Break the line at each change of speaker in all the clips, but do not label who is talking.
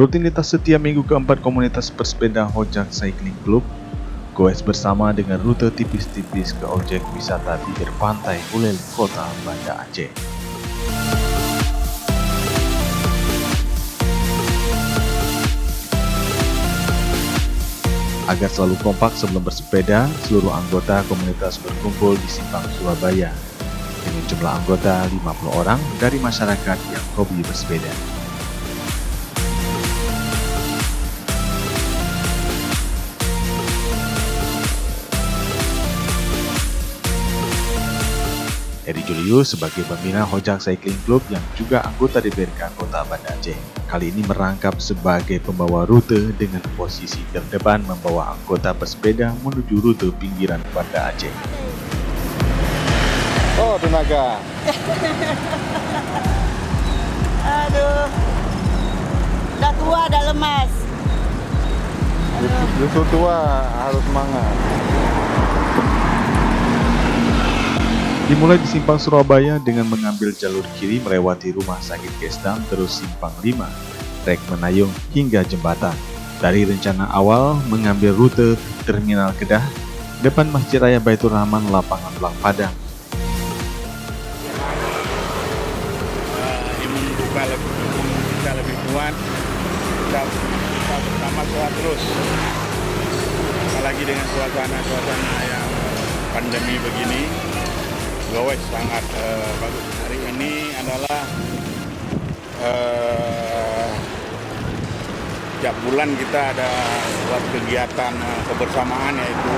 Rutinitas setiap minggu keempat komunitas bersepeda Hojak Cycling Club goes bersama dengan rute tipis-tipis ke objek wisata pinggir pantai Ulel, Kota Banda Aceh. Agar selalu kompak sebelum bersepeda, seluruh anggota komunitas berkumpul di Simpang Surabaya dengan jumlah anggota 50 orang dari masyarakat yang hobi bersepeda. Eri Julius sebagai pembina Hojak Cycling Club yang juga anggota DPRK Kota Banda Aceh, kali ini merangkap sebagai pembawa rute dengan posisi terdepan membawa anggota bersepeda menuju rute pinggiran Banda Aceh.
Oh, tenaga.
Aduh, udah tua, udah lemas.
Justru tua harus semangat.
Dimulai di Simpang Surabaya dengan mengambil jalur kiri melewati Rumah Sakit Gesdam terus Simpang 5, Rek Menayung hingga jembatan. Dari rencana awal mengambil rute Terminal Kedah, depan Masjid Raya Baitur Rahman, Lapangan Belang Padang.
Imun kita lebih kuat, kita bersama kuat terus. Apalagi dengan suasana yang pandemi begini. Gowes sangat bagus. Hari ini adalah tiap bulan kita ada buat kegiatan kebersamaan, yaitu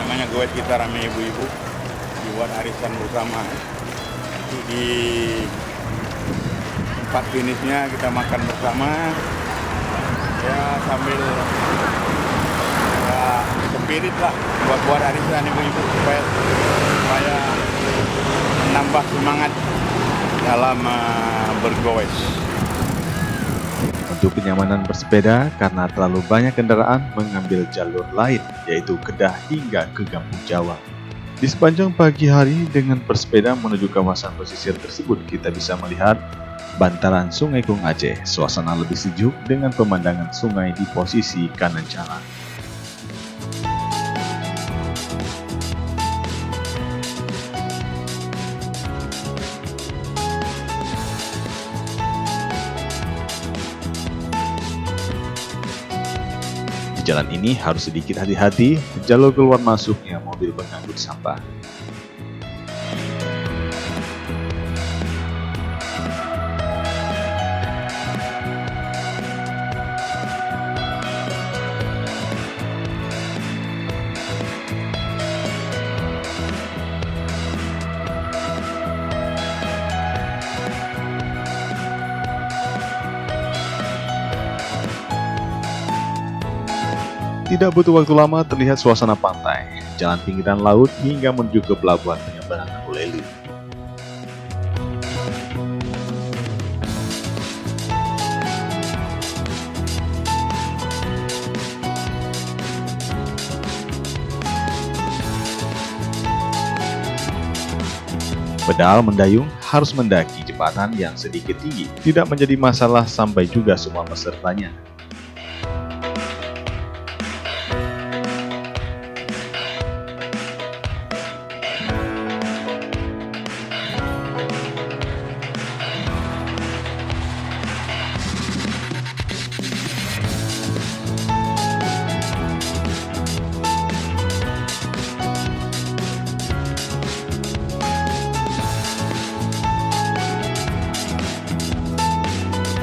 namanya Gowes Kita Rame Ibu-Ibu, dibuat arisan bersama. Di tempat finishnya kita makan bersama, ya sambil spirit lah buat arisan ibu-ibu supaya menambah semangat dalam bergowes.
Untuk kenyamanan bersepeda, karena terlalu banyak kendaraan mengambil jalur lain, yaitu Kedah hingga ke Kampung Jawa. Di sepanjang pagi hari dengan bersepeda menuju kawasan pesisir tersebut, kita bisa melihat bantaran Sungai Kung Aceh. Suasana lebih sejuk dengan pemandangan sungai di posisi kanan jalan. Di jalan ini harus sedikit hati-hati, jalur keluar masuknya mobil pengangkut sampah. Tidak butuh waktu lama terlihat suasana pantai, jalan pinggiran laut hingga menuju ke pelabuhan penyeberangan Uleli. Pedal mendayung harus mendaki jembatan yang sedikit tinggi, tidak menjadi masalah sampai juga semua pesertanya.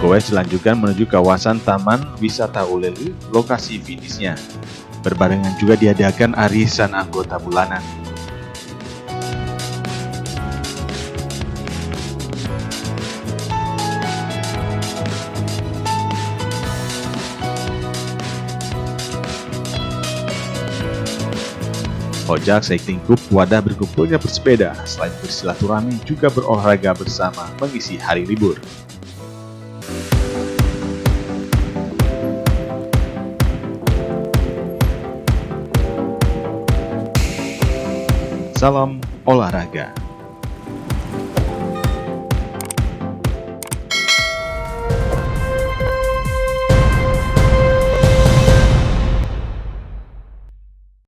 Goes dilanjutkan menuju kawasan Taman Wisata Uleli, lokasi finishnya. Berbarengan juga diadakan arisan anggota bulanan. Hojak Cycling Club wadah berkumpulnya bersepeda, selain bersilaturahmi juga berolahraga bersama mengisi hari libur. Salam olahraga.